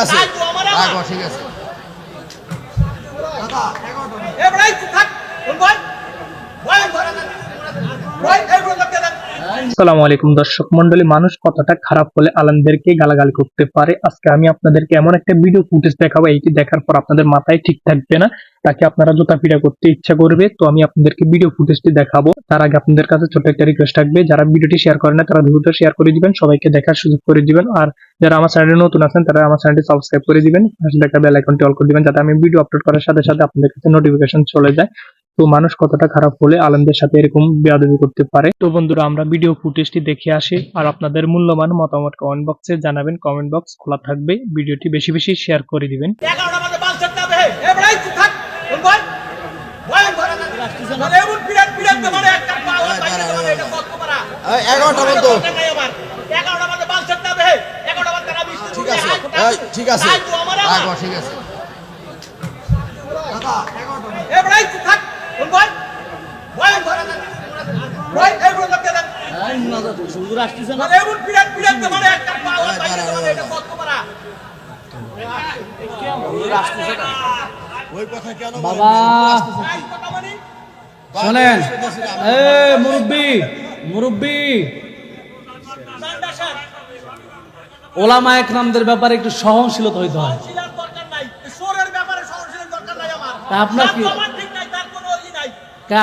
আছে রাখো ঠিক আছে দাদা 11 এ ভাই থাক কোন ভাই ভাই ভাই এই বড় করতে দেন। আসসালামু আলাইকুম দর্শক মন্ডলী, মানুষ কতটা খারাপ হলে আলেমদেরকে গালাগালি করতে পারে। আজকে আমি আপনাদেরকে এমন একটা ভিডিও ফুটেজ দেখাবো, এইটি দেখার পর আপনাদের মাথায় ঠিক থাকবে না, তাকে আপনারা জুতা পিটা করতে ইচ্ছা করবে। তো আমি আপনাদেরকে ভিডিও ফুটেজটি দেখাবো। তার আগে আপনাদের কাছে ছোট্ট একটা রিকোয়েস্ট থাকবে, যারা ভিডিওটি শেয়ার করেন না তারা দ্রুত শেয়ার করে দিবেন, সবাইকে দেখার সুযোগ করে দিবেন। আর যারা আমার চ্যানেলে নতুন আছেন তারা আমার চ্যানেলটি সাবস্ক্রাইব করে দিবেন, পাশে থাকা বেল আইকনটি অল করে দিবেন, যাতে আমি ভিডিও আপলোড করার সাথে সাথে আপনাদের কাছে নোটিফিকেশন চলে যায়। তো মানুষ কতটা খারাপ হলে আলেমদের সাথে এরকম বেয়াদবি করতে পারে। তো বন্ধুরা, আমরা ভিডিও ফুটেজটি দেখে আসি, আর আপনাদের মূল্যবান মতামত কমেন্ট বক্সে জানাবেন। কমেন্ট বক্স খোলা থাকবে, ভিডিওটি বেশি বেশি শেয়ার করে দিবেন। 11টা বাজে বাল ছাড়তে হবে। এ ভাই থাক কোন ভাই ভাই মানে এমন পিরাত মানে একটা পা মানে এটা কত মারা 11টা বন্ধ 11টা বাজে বাল ছাড়তে হবে। 11টা বাজে তারা 20 ঠিক আছে ঠিক আছে রাখো ঠিক আছে দাদা 11টা এ ভাই থাক কোন ভাই ভাই ভাই এই বড় করতে দেন। না দাদা সুন্দর আসছে না এমন পিরাত মানে একটা পা মানে এটা কত মারা বাবা শোনেন, মুরব্বী ওলামা একরামদের ব্যাপারে একটু সহনশীলতা হইতে হয়। তা আপনার কি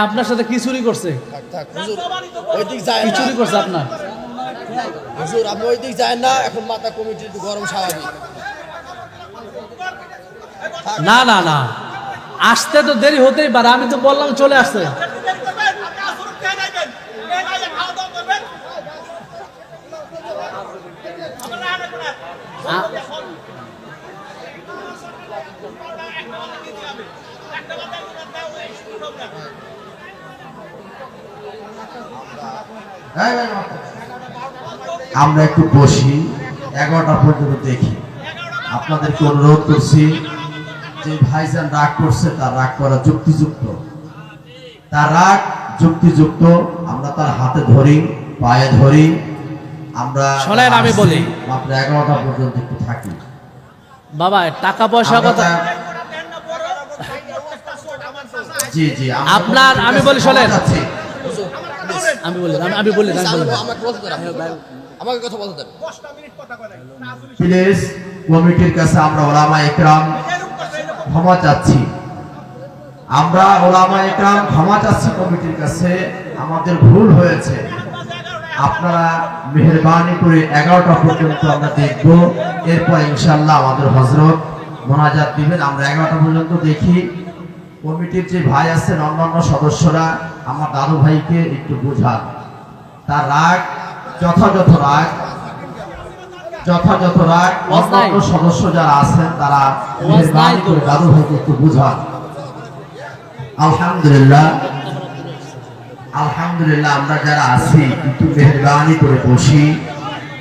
আপনার সাথে কি চুরি করছে? কি চুরি করছে আপনার? হুজুর আপনি ওই দিক যায় না, এখন মাথা কমিটির গরম স্বাভাবিক। না না না, আসতে তো দেরি হতেই পারে, আমি তো বললাম চলে আসছে। আমরা একটু বসি, 11টা পর্যন্ত দেখি। আপনাদেরকে অনুরোধ করছি, যে ভাইজান রাগ করছে তার রাগ করা যুক্তিযুক্ত, তার রাগ যুক্তিযুক্ত। আমরা তার হাতে ধরি, পায়ে ধরি। আমরা শোনেন, আমি বলি মাত্র 11টা পর্যন্ত একটু থাকি। বাবা টাকা পয়সা কথা জি জি আপনার, আমি বলি শোনেন, আমি বলি আমাকে কথা বলতে দেন। প্লিজ কমিটির কাছে আমরা ওলামা ইকরাম ক্ষমা চাচ্ছি। আমরা ওলামা ইকরাম ক্ষমা চাচ্ছি কমিটির কাছে, আমাদের ভুল হয়েছে। আপনারা মেহেরবানি করে 11টা পর্যন্ত আমরা দেখব, এরপর ইনশাআল্লাহ আমাদের হযরত মোনাজাত দিবেন। আমরা 11টা পর্যন্ত দেখি। কমিটির যে ভাই আছেন, অন্যান্য সদস্যরা আমার দাদু ভাইকে একটু বোঝান, তার রাগ যথাযথ রাগ, অন্যান্য সদস্য যারা আছেন তারা মেহেরবানি করে দাদু ভাইকে একটু বোঝান। আলহামদুলিল্লাহ আলহামদুলিল্লাহ, আমরা যারা আছি একটু মেহেরবানি করে বসি।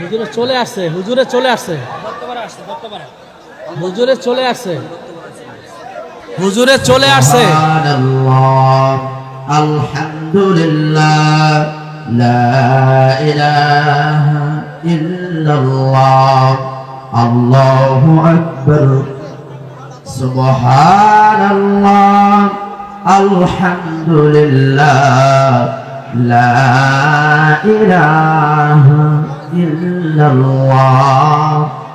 হুজুরে চলে আসছে, হুজুরে চলে আসছে, হুজুরে চলে আসছে, হুজুরে চলে আসছে। আলহামদুলিল্লাহ, লা ইলাহা ইল্লাল্লাহ, আল্লাহু আকবার, সুবহানাল্লাহ, আলহামদুলিল্লাহ, লা ইলাহা ইল্লাল্লাহ,